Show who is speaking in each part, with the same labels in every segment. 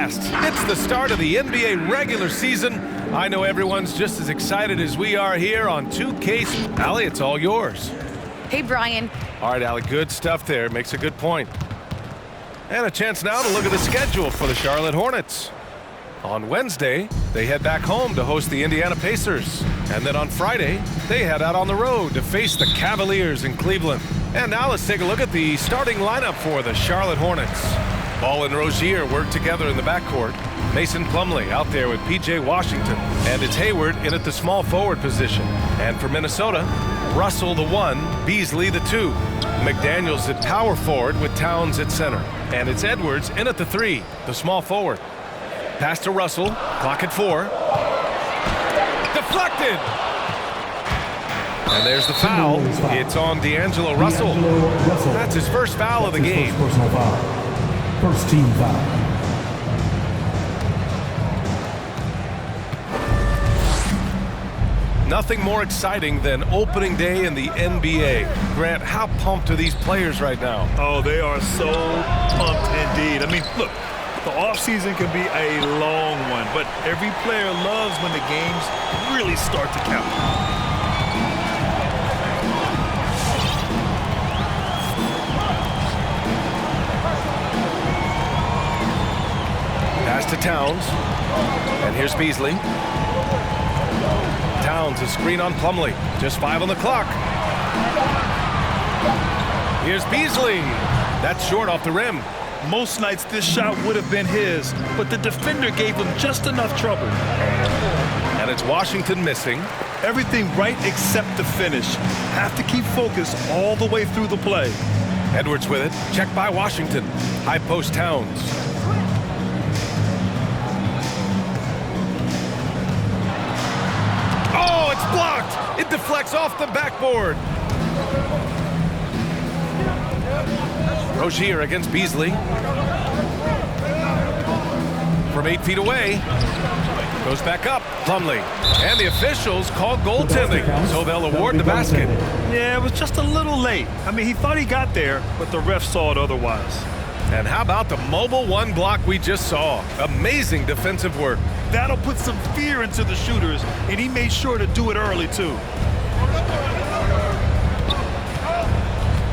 Speaker 1: fast. It's the start of the NBA regular season. I know everyone's just as excited as we are here on 2K. Allie, it's all yours.
Speaker 2: Hey, Brian.
Speaker 1: All right, Allie, good stuff there. Makes a good point. And a chance now to look at the schedule for the Charlotte Hornets. On Wednesday, they head back home to host the Indiana Pacers. And then on Friday, they head out on the road to face the Cavaliers in Cleveland. And now let's take a look at the starting lineup for the Charlotte Hornets. Ball and Rozier work together in the backcourt. Mason Plumlee out there with P.J. Washington. And it's Hayward in at the small forward position. And for Minnesota, Russell the 1, Beasley the 2. McDaniels at power forward with Towns at center. And it's Edwards in at the 3, the small forward. Pass to Russell, clock at 4. Deflected! And there's the foul. It's on D'Angelo Russell. That's his first foul of the game.
Speaker 3: Personal foul. First team foul.
Speaker 1: Nothing more exciting than opening day in the NBA. Grant, how pumped are these players right now?
Speaker 4: Oh, they are so pumped indeed. I mean, look, the offseason can be a long one, but every player loves when the games really start to count.
Speaker 1: Pass to Towns. And here's Beasley. Towns, a screen on Plumlee. Just 5 on the clock. Here's Beasley. That's short off the rim.
Speaker 4: Most nights this shot would have been his, but the defender gave him just enough trouble.
Speaker 1: And it's Washington missing.
Speaker 4: Everything right except the finish. Have to keep focused all the way through the play.
Speaker 1: Edwards with it. Checked by Washington. High post Towns. Oh, it's blocked. It deflects off the backboard. Rozier against Beasley. From 8 feet away. Goes back up. Plumlee. And the officials called goaltending, so they'll award the basket.
Speaker 4: Yeah, it was just a little late. I mean, he thought he got there, but the ref saw it otherwise.
Speaker 1: And how about the mobile 1 block we just saw? Amazing defensive work.
Speaker 4: That'll put some fear into the shooters, and he made sure to do it early, too.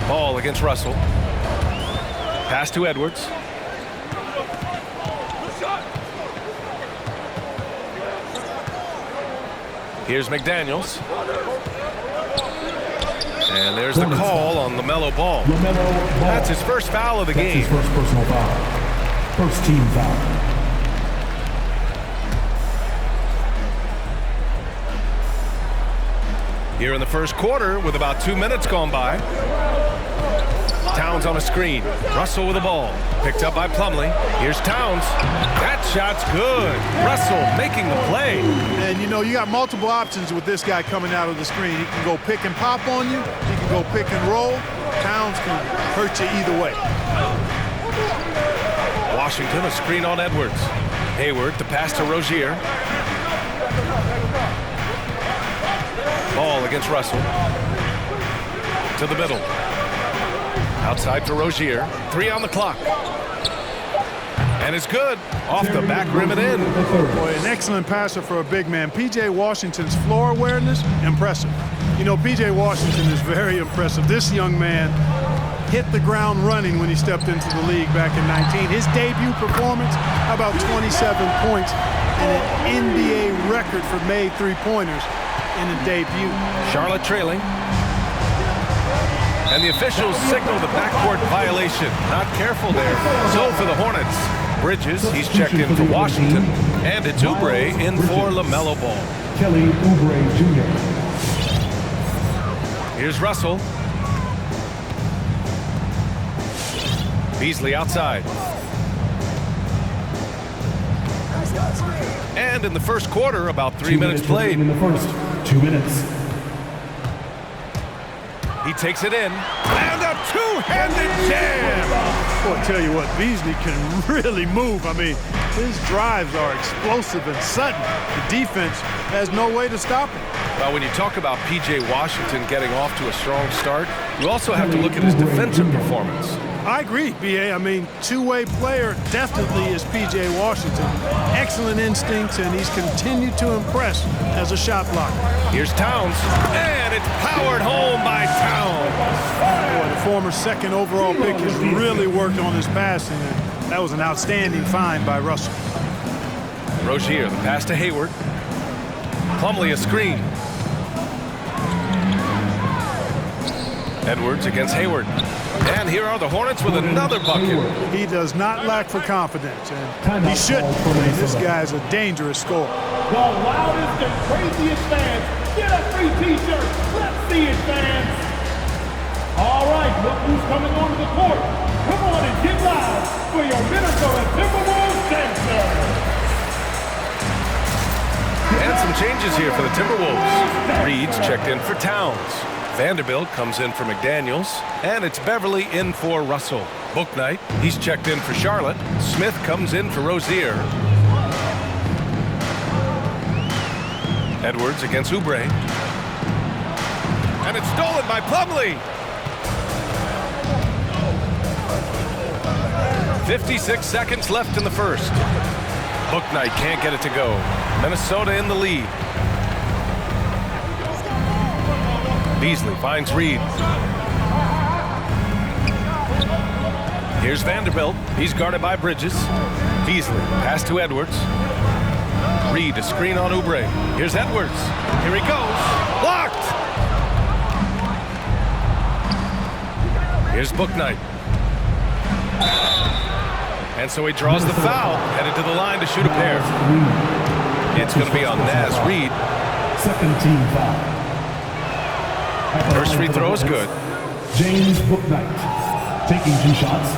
Speaker 1: Ball against Russell. Pass to Edwards. Here's McDaniels. And there's the call on LaMelo Ball. That's his first foul of the game.
Speaker 3: His first personal foul. First team foul.
Speaker 1: Here in the first quarter with about 2 minutes gone by. Towns on a screen. Russell with the ball. Picked up by Plumlee. Here's Towns. That shot's good. Russell making the play.
Speaker 5: And, you know, you got multiple options with this guy coming out of the screen. He can go pick and pop on you. He can go pick and roll. Towns can hurt you either way.
Speaker 1: Washington, a screen on Edwards. Hayward, the pass to Rozier. Ball against Russell. To the middle. Outside for Rozier. 3 on the clock. And it's good. Off the back rim and in.
Speaker 5: Boy, an excellent passer for a big man. P.J. Washington's floor awareness, impressive. You know, P.J. Washington is very impressive. This young man hit the ground running when he stepped into the league back in 19. His debut performance, about 27 points and an NBA record for made three-pointers in a debut.
Speaker 1: Charlotte trailing. And the officials signal the backcourt violation. Not careful there. So for the Hornets, Bridges, he's checked in for Washington. And it's Oubre in for LaMelo Ball.
Speaker 3: Kelly Oubre Jr.
Speaker 1: Here's Russell. Beasley outside. And in the first quarter, about 3 minutes played.
Speaker 3: In the first 2 minutes.
Speaker 1: He takes it in, and a two-handed jam!
Speaker 5: Boy, I tell you what, Beasley can really move. I mean, his drives are explosive and sudden. The defense has no way to stop him.
Speaker 1: Well, when you talk about P.J. Washington getting off to a strong start, you also have to look at his defensive performance.
Speaker 5: I agree, B.A. I mean, two-way player definitely is P.J. Washington. Excellent instincts, and he's continued to impress as a shot blocker.
Speaker 1: Here's Towns, and it's powered home by Towns.
Speaker 5: Boy, the former second overall pick has really worked on his passing, and that was an outstanding find by Russell.
Speaker 1: Rozier, the pass to Hayward. Plumlee a screen. Edwards against Hayward. And here are the Hornets with another bucket.
Speaker 5: He does not lack for confidence, and he shouldn't. I mean, this guy's a dangerous scorer.
Speaker 2: The loudest and craziest fans, get a free t-shirt. Let's see it, fans. All right, look who's coming onto the court. Come on and get loud for your Minnesota Timberwolves dancer.
Speaker 1: And some changes here for the Timberwolves. Reed's checked in for Towns. Vanderbilt comes in for McDaniels, and it's Beverly in for Russell. Bouknight, he's checked in for Charlotte. Smith comes in for Rozier. Edwards against Oubre. And it's stolen by Plumlee. 56 seconds left in the first. Bouknight can't get it to go. Minnesota in the lead. Beasley finds Reed. Here's Vanderbilt. He's guarded by Bridges. Beasley, pass to Edwards. Reed, a screen on Oubre. Here's Edwards. Here he goes. Blocked! Here's Bouknight. And so he draws the foul, headed to the line to shoot a pair. It's going to be on Naz Reed.
Speaker 3: Second team foul.
Speaker 1: First free throw is good.
Speaker 3: James Bouknight taking 2 shots.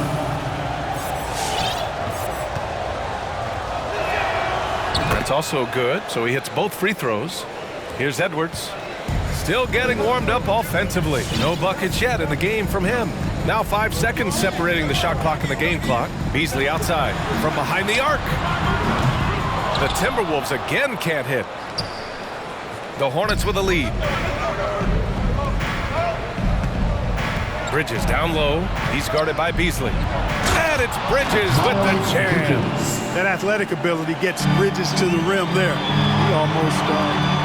Speaker 1: That's also good, so he hits both free throws. Here's Edwards. Still getting warmed up offensively. No buckets yet in the game from him. Now 5 seconds separating the shot clock and the game clock. Beasley outside from behind the arc. The Timberwolves again can't hit. The Hornets with a lead. Bridges down low. He's guarded by Beasley. And it's Bridges with the jam.
Speaker 5: That athletic ability gets Bridges to the rim there. He almost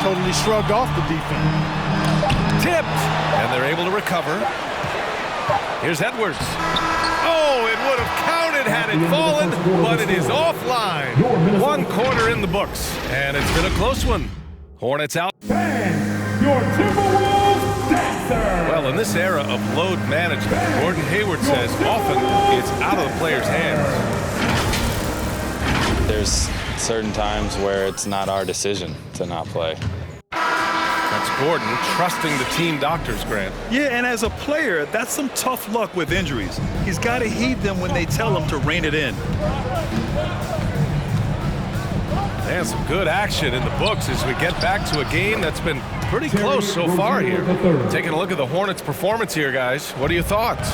Speaker 5: totally shrugged off the defense.
Speaker 1: Tipped. And they're able to recover. Here's Edwards. Oh, it would have counted had it fallen, but it is offline. 1 quarter in the books. And it's been a close one. Hornets out.
Speaker 2: Fans, your Timberwolves dancer.
Speaker 1: Well, in this era of load management, Gordon Hayward says often it's out of the player's hands.
Speaker 6: There's certain times where it's not our decision to not play.
Speaker 1: That's Gordon trusting the team doctors, Grant.
Speaker 4: Yeah, and as a player, that's some tough luck with injuries. He's got to heed them when they tell him to rein it in.
Speaker 1: And some good action in the books as we get back to a game that's been pretty close so far here. Taking a look at the Hornets' performance here, guys. What are your thoughts?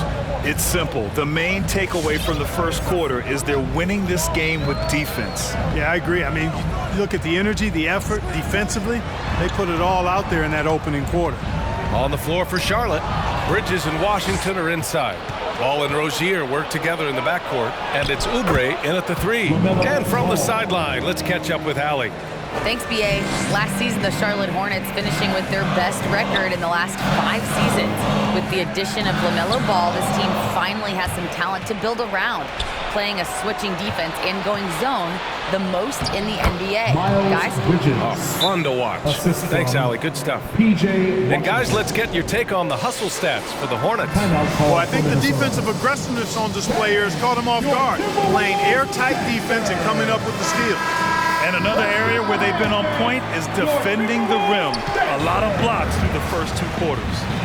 Speaker 4: It's simple. The main takeaway from the first quarter is they're winning this game with defense.
Speaker 5: Yeah, I agree. I mean, look at the energy, the effort defensively. They put it all out there in that opening quarter.
Speaker 1: On the floor for Charlotte. Bridges and Washington are inside. Ball and Rozier work together in the backcourt, and it's Oubre in at the 3. And from the sideline, let's catch up with Allie.
Speaker 7: Thanks, B.A. Last season, the Charlotte Hornets finishing with their best record in the last 5 seasons. With the addition of LaMelo Ball, this team finally has some talent to build around, playing a switching defense and going zone the most in the NBA. Guys?
Speaker 1: Oh, fun to watch. Thanks, Allie. Good stuff. And guys, let's get your take on the hustle stats for the Hornets.
Speaker 5: Well, I think the defensive aggressiveness on display here has caught them off guard. Playing airtight defense and coming up with the steal.
Speaker 4: And another area where they've been on point is defending the rim. A lot of blocks through the first 2 quarters.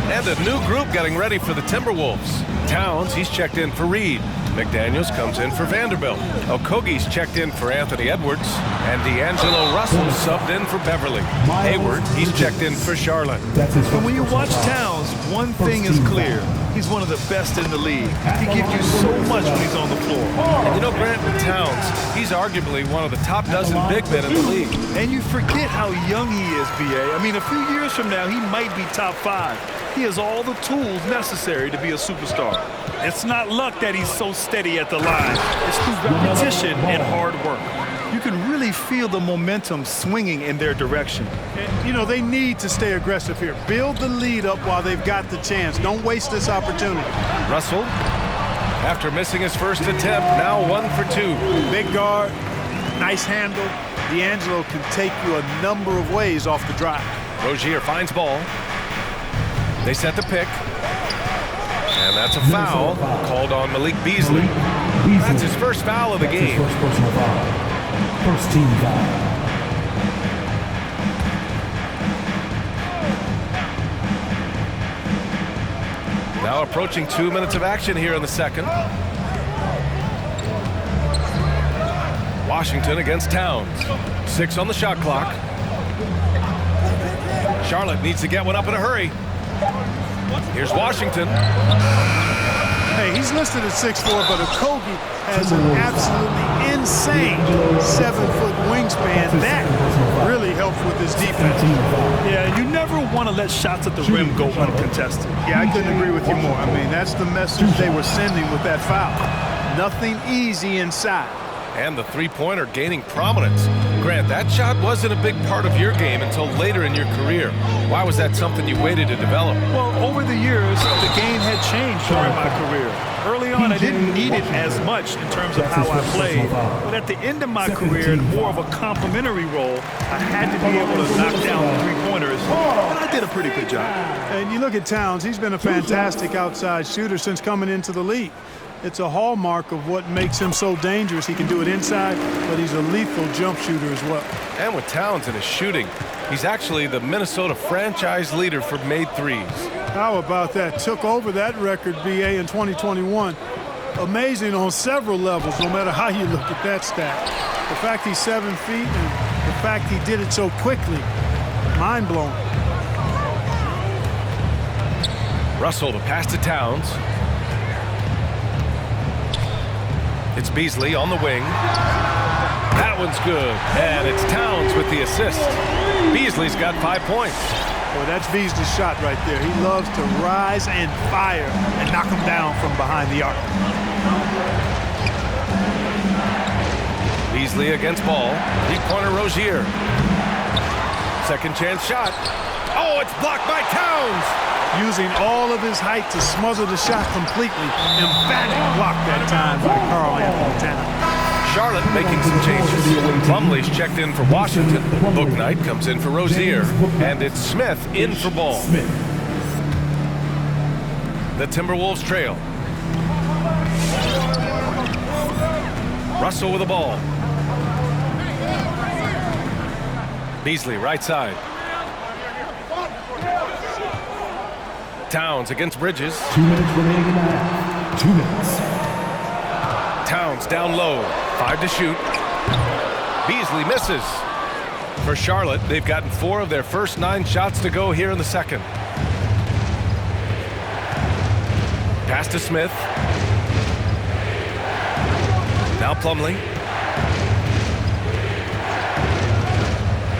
Speaker 1: And a new group getting ready for the Timberwolves. Towns, he's checked in for Reed. McDaniels comes in for Vanderbilt. Okogie's checked in for Anthony Edwards. And D'Angelo Russell subbed in for Beverly. Hayward, he's checked in for Charlotte.
Speaker 4: And when you watch Towns, one thing is clear. He's one of the best in the league. He gives you so much when he's on the floor.
Speaker 1: And you know, Grant, Towns, he's arguably one of the top dozen big men in the league.
Speaker 4: And you forget how young he is, B.A. I mean, a few years from now, he might be top 5. He has all the tools necessary to be a superstar. It's not luck that he's so steady at the line. It's through repetition and hard work. You can really feel the momentum swinging in their direction.
Speaker 5: And, you know, they need to stay aggressive here. Build the lead up while they've got the chance. Don't waste this opportunity.
Speaker 1: Russell, after missing his first attempt, now 1 for 2.
Speaker 5: Big guard, nice handle. D'Angelo can take you a number of ways off the drive.
Speaker 1: Rozier finds ball. They set the pick. And that's a foul called on Malik Beasley. That's his first foul of the game.
Speaker 3: First personal foul. First team foul.
Speaker 1: Now approaching 2 minutes of action here in the second. Washington against Towns. 6 on the shot clock. Charlotte needs to get one up in a hurry. Here's Washington.
Speaker 5: Hey, he's listed at 6'4", but Okogie has an absolutely insane 7-foot wingspan. That really helps with his defense.
Speaker 4: Yeah, you never want to let shots at the rim go uncontested.
Speaker 5: Yeah, I couldn't agree with you more. I mean, that's the message they were sending with that foul. Nothing easy inside.
Speaker 1: And the three-pointer gaining prominence. Grant, that shot wasn't a big part of your game until later in your career. Why was that something you waited to develop?
Speaker 4: Well, over the years, the game had changed during my career. Early on, I didn't need it as much in terms of how I played. But at the end of my career, in more of a complementary role, I had to be able to knock down three-pointers, and I did a pretty good job.
Speaker 5: And you look at Towns, he's been a fantastic outside shooter since coming into the league. It's a hallmark of what makes him so dangerous. He can do it inside, but he's a lethal jump shooter as well.
Speaker 1: And with Towns in his shooting, he's actually the Minnesota franchise leader for made threes.
Speaker 5: How about that? Took over that record, BA, in 2021. Amazing on several levels, no matter how you look at that stat. The fact he's 7 feet and the fact he did it so quickly, mind-blowing.
Speaker 1: Russell to pass to Towns. It's Beasley on the wing. That one's good. And it's Towns with the assist. Beasley's got 5 points.
Speaker 5: Well, that's Beasley's shot right there. He loves to rise and fire and knock him down from behind the arc.
Speaker 1: Beasley against ball. Three-pointer Rozier. Second chance shot. Oh, it's blocked by Towns.
Speaker 5: Using all of his height to smother the shot completely. Emphatic block that time by Karl-Anthony Towns.
Speaker 1: Charlotte making some changes. Plumlee's checked in for Washington. Bouknight comes in for Rozier. And it's Smith in for Ball. The Timberwolves trail. Russell with the ball. Beasley right side. Towns against Bridges.
Speaker 3: 2 minutes remaining in the half. 2 minutes.
Speaker 1: Towns down low. 5 to shoot. Beasley misses. For Charlotte, they've gotten 4 of their first 9 shots to go here in the second. Pass to Smith. Now Plumlee.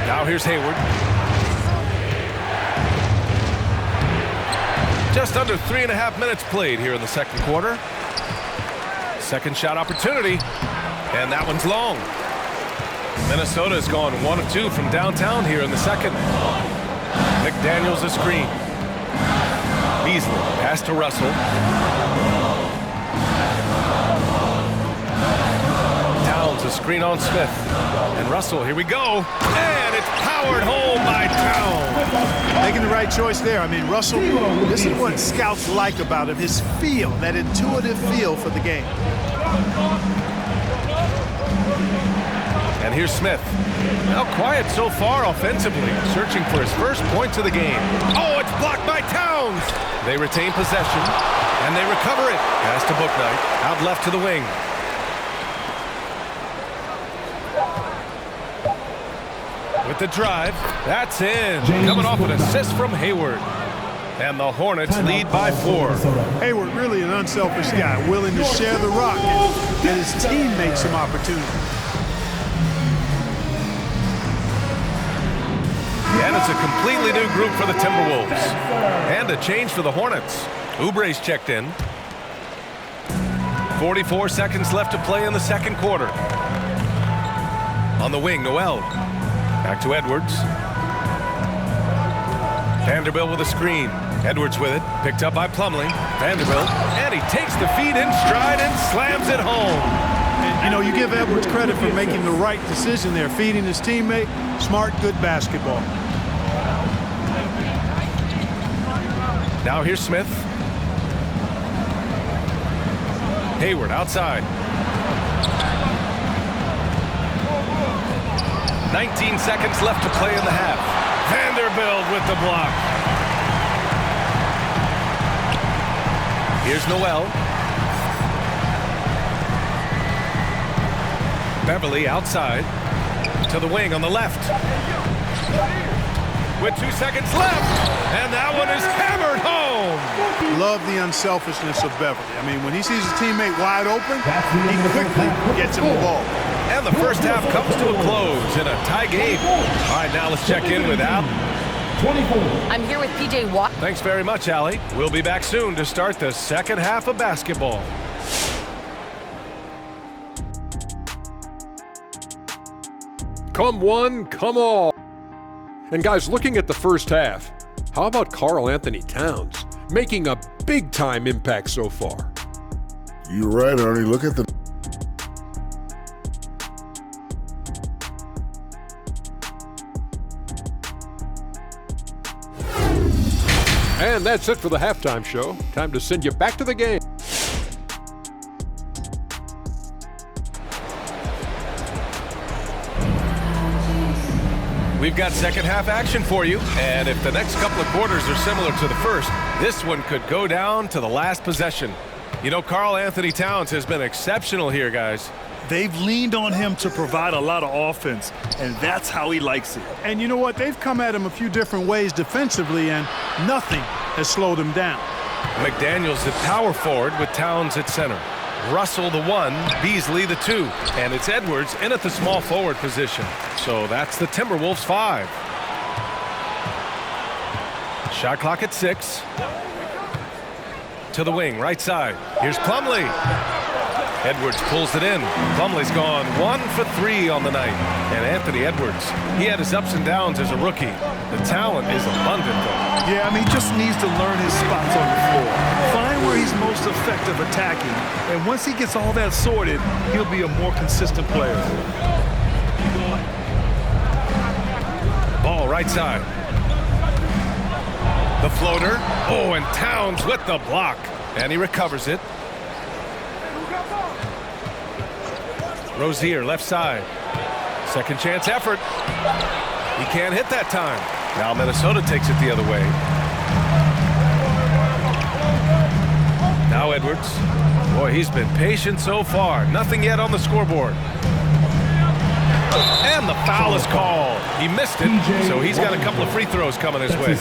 Speaker 1: Now here's Hayward. Just under 3.5 minutes played here in the second quarter. Second shot opportunity, and that one's long. Minnesota has gone 1 of 2 from downtown here in the second. McDaniels a screen. Beasley, pass to Russell. Towns a screen on Smith. And Russell, here we go. And it's powered home by Towns.
Speaker 5: Making the right choice there. I mean, Russell, this is what scouts like about him, his feel, that intuitive feel for the game.
Speaker 1: And here's Smith. Now quiet so far offensively, searching for his first points of the game. Oh, it's blocked by Towns. They retain possession, and they recover it. Pass to Bouknight, out left to the wing. With the drive, that's in. Coming off an assist from Hayward. And the Hornets lead by 4.
Speaker 5: Hayward, really an unselfish guy, willing to share the rock and get his teammates some opportunity.
Speaker 1: And it's a completely new group for the Timberwolves. And a change for the Hornets. Oubre's checked in. 44 seconds left to play in the second quarter. On the wing, Noel. Back to Edwards. Vanderbilt with a screen. Edwards with it. Picked up by Plumlee. Vanderbilt. And he takes the feed in stride and slams it home.
Speaker 5: And, you know, you give Edwards credit for making the right decision there, feeding his teammate. Smart, good basketball.
Speaker 1: Now here's Smith. Hayward outside. 19 seconds left to play in the half. Vanderbilt with the block. Here's Noel. Beverly outside to the wing on the left. With 2 seconds left, and that one is hammered home.
Speaker 5: Love the unselfishness of Beverly. I mean, when he sees his teammate wide open, he quickly gets him the ball.
Speaker 1: And the first half comes to a close in a tie game. All right, now let's check in with Al.
Speaker 7: I'm here with PJ Watt.
Speaker 1: Thanks very much, Allie. We'll be back soon to start the second half of basketball.
Speaker 8: Come one, come all. And guys, looking at the first half, how about Karl Anthony Towns making a big-time impact so far?
Speaker 9: You're right, Arnie. Look at the...
Speaker 8: And that's it for the halftime show. Time to send you back to the game.
Speaker 1: We've got second half action for you, and if the next couple of quarters are similar to the first, this one could go down to the last possession. You know, Karl Anthony Towns has been exceptional here, guys.
Speaker 4: They've leaned on him to provide a lot of offense, and that's how he likes it.
Speaker 5: And you know what? They've come at him a few different ways defensively, and nothing has slowed him down.
Speaker 1: McDaniels at power forward with Towns at center. Russell the 1, Beasley the 2, and it's Edwards in at the small forward position. So that's the Timberwolves 5. Shot clock at 6. To the wing, right side. Here's Plumlee. Edwards pulls it in. Plumlee's gone 1 for 3 on the night. And Anthony Edwards, he had his ups and downs as a rookie. The talent is abundant, though.
Speaker 4: Yeah, I mean, he just needs to learn his spots on the floor. Find where he's most effective attacking. And once he gets all that sorted, he'll be a more consistent player.
Speaker 1: Ball right side. The floater. Oh, and Towns with the block. And he recovers it. Rozier, left side. Second chance effort. He can't hit that time. Now Minnesota takes it the other way. Now Edwards. Boy, he's been patient so far. Nothing yet on the scoreboard. And the foul is called. He missed it, so he's got a couple of free throws coming his way.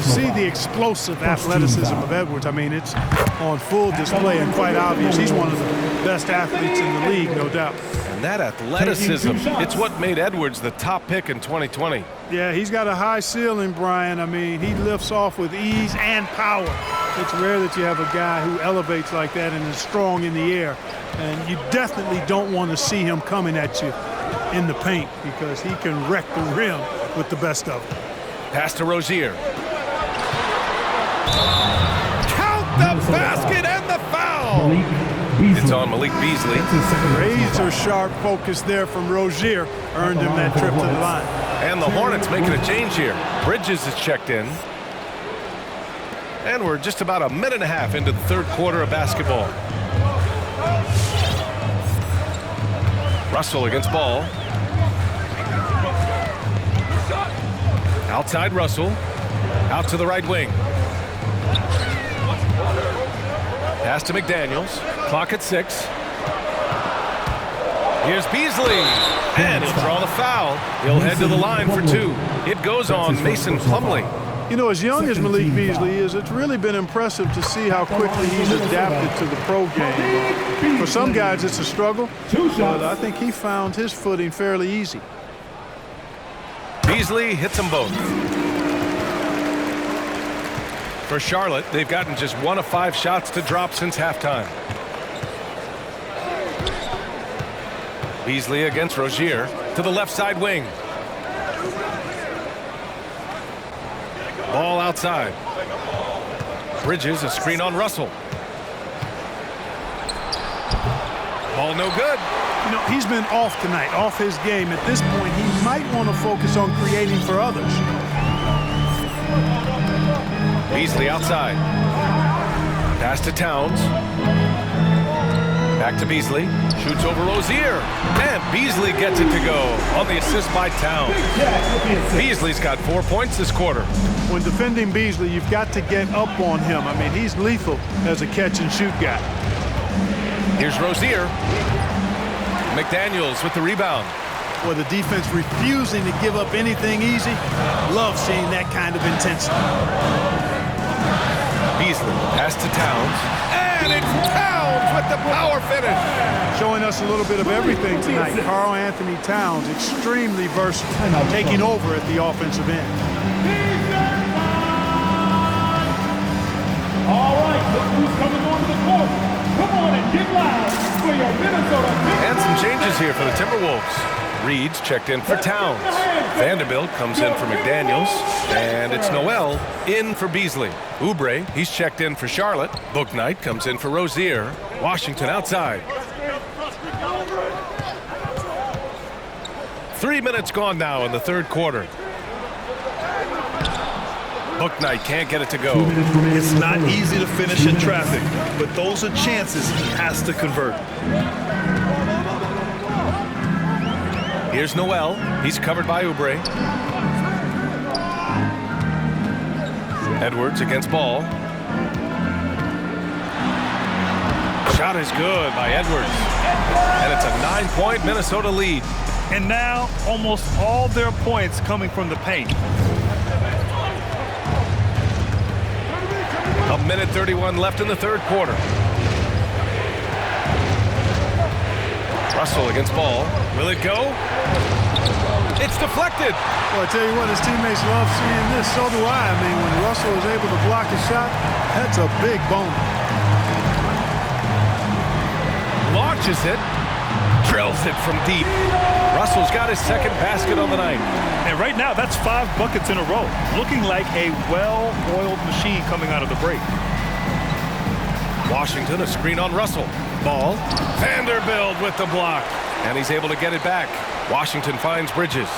Speaker 5: See the explosive athleticism of Edwards. I mean, it's on full display and quite obvious. He's one of the best athletes in the league, no doubt.
Speaker 1: And that athleticism, it's what made Edwards the top pick in 2020.
Speaker 5: Yeah, he's got a high ceiling, Brian. I mean, he lifts off with ease and power. It's rare that you have a guy who elevates like that and is strong in the air. And you definitely don't want to see him coming at you in the paint because he can wreck the rim with the best of them.
Speaker 1: Pass to Rozier. Count the basket and the foul. It's on Malik Beasley.
Speaker 5: Razor sharp focus there from Rozier earned him that trip to the line.
Speaker 1: And the Hornets making a change here. Bridges is checked in. And we're just about a minute and a half into the third quarter of basketball. Russell against Ball. Outside Russell. Out to the right wing. Pass to McDaniels. Clock at 6. Here's Beasley. And he'll draw the foul. He'll head to the line for 2. It goes on Mason Plumlee.
Speaker 5: You know, as young as Malik Beasley is, it's really been impressive to see how quickly he's adapted to the pro game. For some guys, it's a struggle, but I think he found his footing fairly easy.
Speaker 1: Beasley hits them both. For Charlotte, they've gotten just 1 of 5 shots to drop since halftime. Beasley against Rozier to the left side wing. Ball outside. Bridges, a screen on Russell. Ball no good.
Speaker 5: You know, he's been off tonight, off his game. At this point, he might want to focus on creating for others.
Speaker 1: Beasley outside. Pass to Towns. Back to Beasley. Shoots over Rozier. And Beasley gets it to go on the assist by Towns. Beasley's got 4 points this quarter.
Speaker 5: When defending Beasley, you've got to get up on him. I mean, he's lethal as a catch-and-shoot guy.
Speaker 1: Here's Rozier. McDaniels with the rebound.
Speaker 5: Boy, the defense refusing to give up anything easy. Love seeing that kind of intensity.
Speaker 1: Beasley, pass to Towns. And it's Towns with the power finish.
Speaker 5: Showing us a little bit of everything tonight. Karl Anthony Towns, extremely versatile, taking over at the offensive end.
Speaker 2: All right, look who's coming onto the court. Come on and get loud for your Minnesota.
Speaker 1: And some changes here for the Timberwolves. Reed's checked in for Towns. Vanderbilt comes in for McDaniels. And it's Noel in for Beasley. Oubre, he's checked in for Charlotte. Bouknight comes in for Rozier. Washington outside. 3 minutes gone now in the third quarter. Bouknight can't get it to go.
Speaker 4: It's not easy to finish in traffic, but those are chances he has to convert.
Speaker 1: Here's Noel. He's covered by Oubre. Edwards against Ball. Shot is good by Edwards. And it's a 9-point Minnesota lead.
Speaker 4: And now almost all their points coming from the paint.
Speaker 1: A minute 31 left in the third quarter. Russell against Ball. Will it go? It's deflected.
Speaker 5: Well, I tell you what, his teammates love seeing this. So do I. I mean, when Russell is able to block a shot, that's a big bonus.
Speaker 1: Launches it. Drills it from deep. Russell's got his second basket on the night.
Speaker 4: And right now, that's 5 buckets in a row. Looking like a well-oiled machine coming out of the break.
Speaker 1: Washington, a screen on Russell. Ball. Vanderbilt with the block. And he's able to get it back. Washington finds Bridges.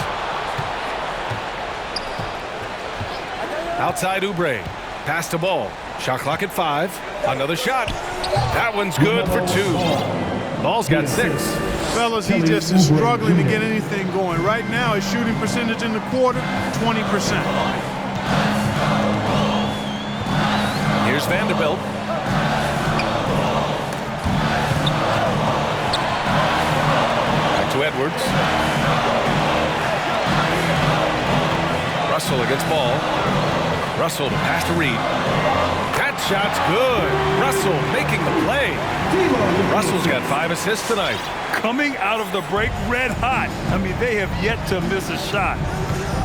Speaker 1: Outside Oubre. Pass to Ball. Shot clock at 5. Another shot. That one's good for 2. Ball's got 6.
Speaker 5: Fellas, he just is struggling to get anything going. Right now, his shooting percentage in the quarter, 20%.
Speaker 1: Here's Vanderbilt. Back to Edwards. Russell against Ball. Russell to pass to Reed. That shot's good. Russell making the play. Russell's got 5 assists tonight.
Speaker 4: Coming out of the break red hot. I mean, they have yet to miss a shot.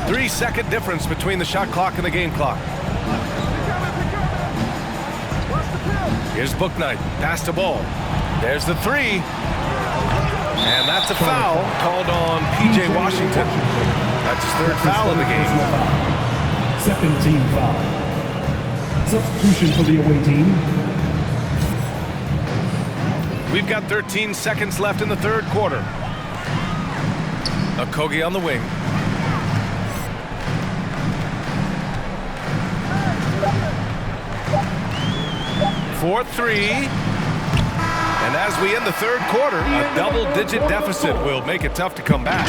Speaker 1: 3-second difference between the shot clock and the game clock. Here's Bouknight. Pass to Ball. There's the 3. And that's a foul called on P.J. Washington. That's his 3rd foul of the game.
Speaker 3: Second team foul. Substitution for the away team.
Speaker 1: We've got 13 seconds left in the third quarter. Okogie on the wing. For 3. And as we end the third quarter, a double-digit deficit will make it tough to come back.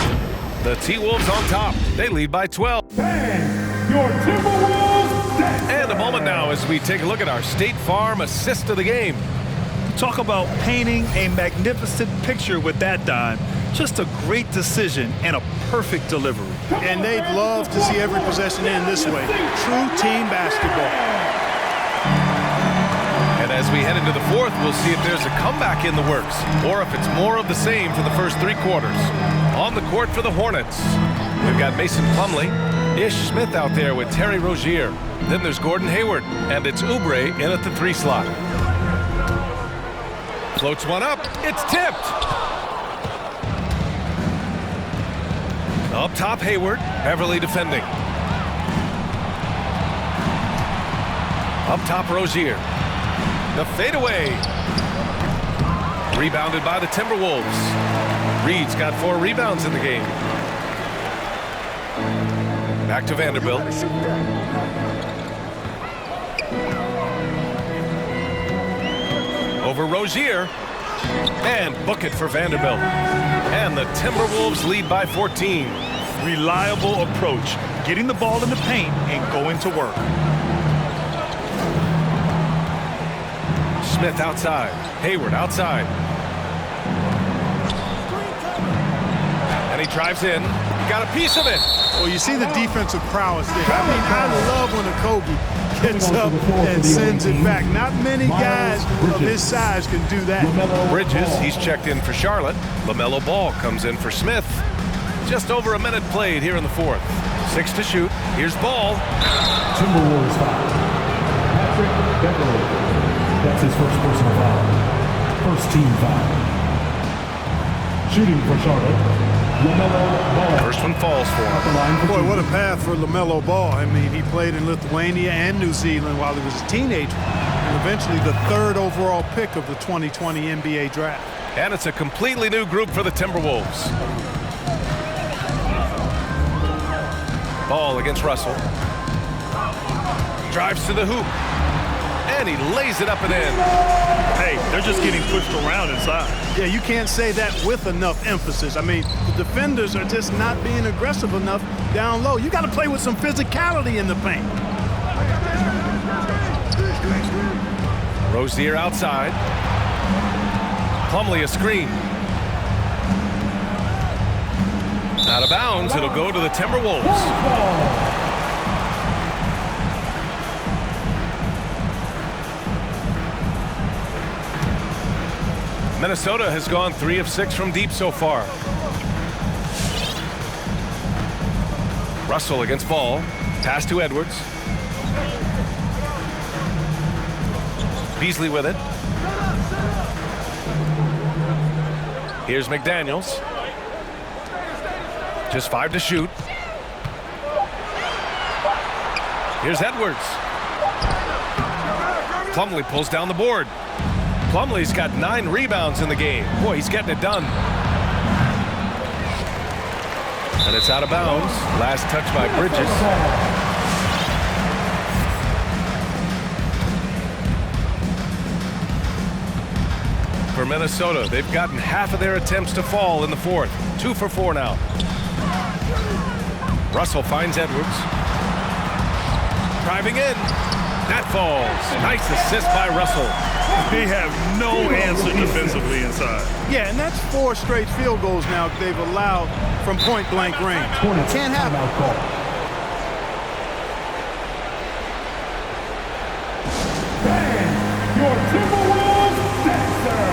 Speaker 1: The T-Wolves on top. They lead by 12.
Speaker 2: Your Timberwolves.
Speaker 1: And a moment now as we take a look at our State Farm assist of the game.
Speaker 4: Talk about painting a magnificent picture with that, Don. Just a great decision and a perfect delivery.
Speaker 5: And they'd love to see every possession end this way. True team basketball.
Speaker 1: And as we head into the fourth, we'll see if there's a comeback in the works or if it's more of the same for the first 3 quarters. On the court for the Hornets, we've got Mason Plumlee, Ish Smith out there with Terry Rozier. Then there's Gordon Hayward, and it's Oubre in at the 3 slot. Floats one up. It's tipped. Up top, Hayward. Beverly defending. Up top, Rozier. The fadeaway. Rebounded by the Timberwolves. Reed's got 4 rebounds in the game. Back to Vanderbilt. Over Rozier. And book it for Vanderbilt. And the Timberwolves lead by 14.
Speaker 4: Reliable approach. Getting the ball in the paint and going to work.
Speaker 1: Smith outside. Hayward outside. And he drives in. He got a piece of it.
Speaker 5: Well, you see the defensive prowess there. I mean, I love when a Kobe gets up and sends it back. Not many guys of his size can do that.
Speaker 1: Bridges, he's checked in for Charlotte. LaMelo Ball comes in for Smith. Just over a minute played here in the 4th. 6 to shoot. Here's Ball.
Speaker 3: Timberwolves foul. Patrick Beverly. That's his first personal foul. First team foul. Shooting for Charlotte, LaMelo Ball.
Speaker 1: First one falls for him.
Speaker 5: Boy, what a path for LaMelo Ball. I mean, he played in Lithuania and New Zealand while he was a teenager. And eventually the 3rd overall pick of the 2020 NBA draft.
Speaker 1: And it's a completely new group for the Timberwolves. Ball against Russell. Drives to the hoop. And he lays it up and in.
Speaker 4: Hey, they're just getting pushed around inside.
Speaker 5: Yeah, you can't say that with enough emphasis. I mean, the defenders are just not being aggressive enough down low. You got to play with some physicality in the paint.
Speaker 1: Rozier outside. Plumlee a screen. Out of bounds, it'll go to the Timberwolves. Minnesota has gone 3 of 6 from deep so far. Russell against Ball. Pass to Edwards. Beasley with it. Here's McDaniels. Just 5 to shoot. Here's Edwards. Plumlee pulls down the board. Plumlee's got 9 rebounds in the game. Boy, he's getting it done. And it's out of bounds. Last touch by Bridges. For Minnesota, they've gotten half of their attempts to fall in the 4th. 2 for 4 now. Russell finds Edwards. Driving in. That falls. Nice assist by Russell.
Speaker 4: They have no answer defensively inside.
Speaker 5: Yeah, and that's 4 straight field goals now they've allowed from point-blank range. Can't happen.
Speaker 2: Your Timberwolves dancer.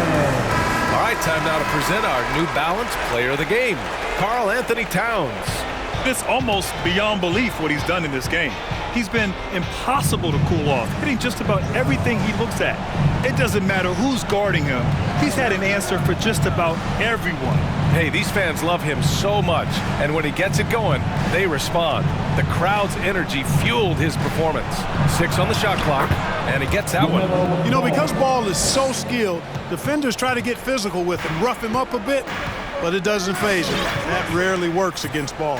Speaker 1: All right, time now to present our New Balance Player of the Game, Karl Anthony Towns.
Speaker 4: It's almost beyond belief what he's done in this game. He's been impossible to cool off, hitting just about everything he looks at. It doesn't matter who's guarding him. He's had an answer for just about everyone.
Speaker 1: Hey, these fans love him so much, and when he gets it going, they respond. The crowd's energy fueled his performance. 6 on the shot clock, and he gets that one.
Speaker 5: You know, because Ball is so skilled, defenders try to get physical with him, rough him up a bit, but it doesn't faze him. That rarely works against Ball.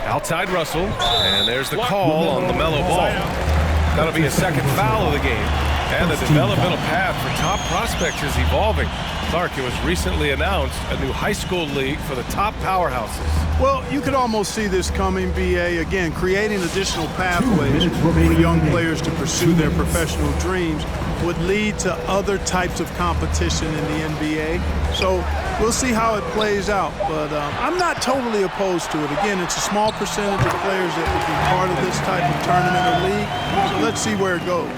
Speaker 1: Outside Russell, and there's the call on LaMelo Ball. That'll be a 2nd foul of the game. And the developmental path for top prospects is evolving. Clark, it was recently announced a new high school league for the top powerhouses.
Speaker 5: Well, you could almost see this coming, BA, again, creating additional pathways for young players to pursue their professional dreams would lead to other types of competition in the NBA. So we'll see how it plays out, but I'm not totally opposed to it. Again, it's a small percentage of players that would be part of this type of tournament or league, so let's see where it goes.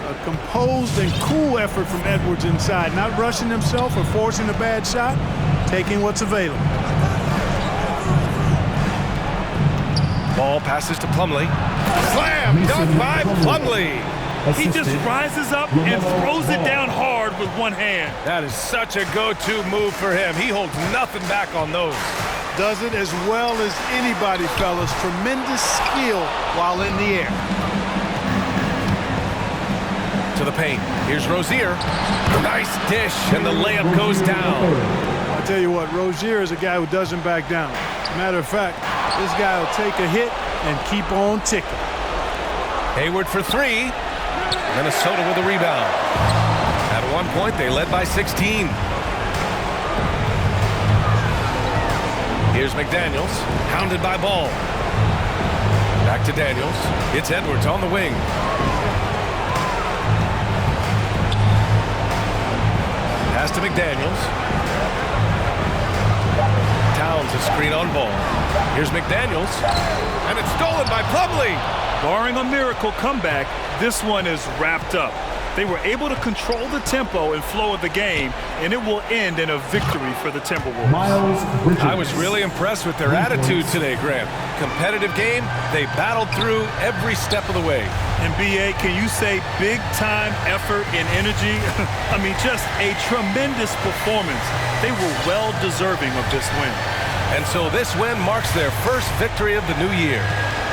Speaker 5: A composed and cool effort from Edwards inside, not rushing himself or forcing a bad shot, taking what's available.
Speaker 1: Ball passes to Plumlee. Slam! Dunk by Plumlee!
Speaker 4: He just rises up and throws it down hard with one hand.
Speaker 1: That is such a go-to move for him. He holds nothing back on those.
Speaker 5: Does it as well as anybody, fellas. Tremendous skill while in the air.
Speaker 1: To the paint. Here's Rozier. Nice dish, and the layup goes down.
Speaker 5: I'll tell you what, Rozier is a guy who doesn't back down. Matter of fact, this guy will take a hit and keep on ticking.
Speaker 1: Hayward for three. Minnesota with a rebound. At one point, they led by 16. Here's McDaniels, hounded by Ball. Back to Daniels. It's Edwards on the wing. Pass to McDaniels. Towns a screen on Ball. Here's McDaniels. And it's stolen by Plumlee.
Speaker 4: Barring a miracle comeback, this one is wrapped up. They were able to control the tempo and flow of the game, and it will end in a victory for the Timberwolves.
Speaker 1: I was really impressed with their attitude today, Graham. Competitive game, they battled through every step of the way.
Speaker 4: And B.A., can you say big-time effort and energy? I mean, just a tremendous performance. They were well deserving of this win.
Speaker 1: And so this win marks their first victory of the new year.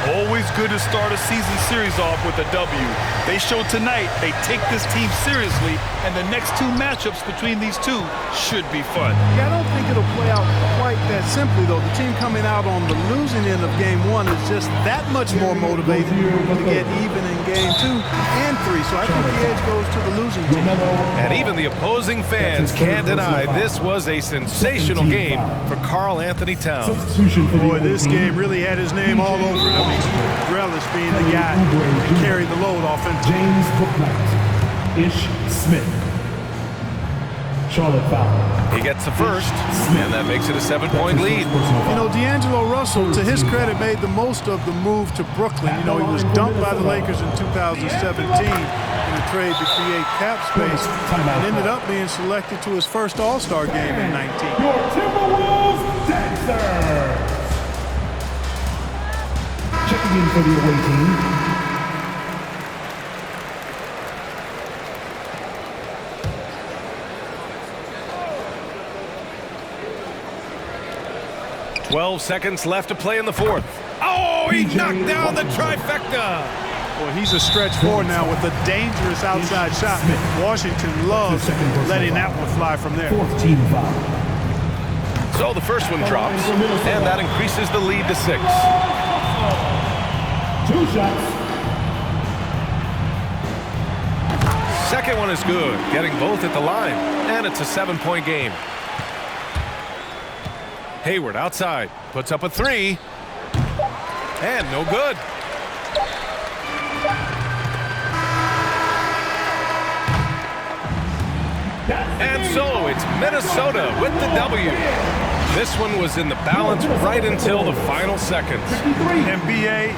Speaker 4: Always good to start a season series off with a W. They showed tonight they take this team seriously, and the next two matchups between these two should be fun.
Speaker 5: Yeah, I don't think it'll play out quite that simply, though. The team coming out on the losing end of game one is just that much more motivated to get even in game 2 and 3. So I think the edge goes to the losing team.
Speaker 1: And even the opposing fans can't deny this was a sensational game for Karl Anthony Towns.
Speaker 5: Boy, this game really had his name all over it. I mean, Relish being the guy that carried the load offensively.
Speaker 3: James Booknight, Ish Smith, Charlotte foul.
Speaker 1: He gets the first, and that makes it a 7-point lead.
Speaker 5: You know, D'Angelo Russell, to his credit, made the most of the move to Brooklyn. You know, he was dumped by the Lakers in 2017 in a trade to create cap space and ended up being selected to his first All-Star game in 19.
Speaker 2: Your Timberwolves Dancers.
Speaker 3: Checking in for the away team.
Speaker 1: Twelve seconds left to play in the fourth. Oh, he knocked down the trifecta.
Speaker 5: Well, he's a stretch forward now with a dangerous outside shot. Washington loves letting that one fly from there.
Speaker 3: 14 foul.
Speaker 1: So the first one drops, and that increases the lead to 6.
Speaker 2: 2 shots.
Speaker 1: Second one is good, getting both at the line, and it's a 7-point game. Hayward outside, puts up a 3, and no good. And so it's Minnesota with the W. This one was in the balance right until the final seconds.
Speaker 4: And B.A.,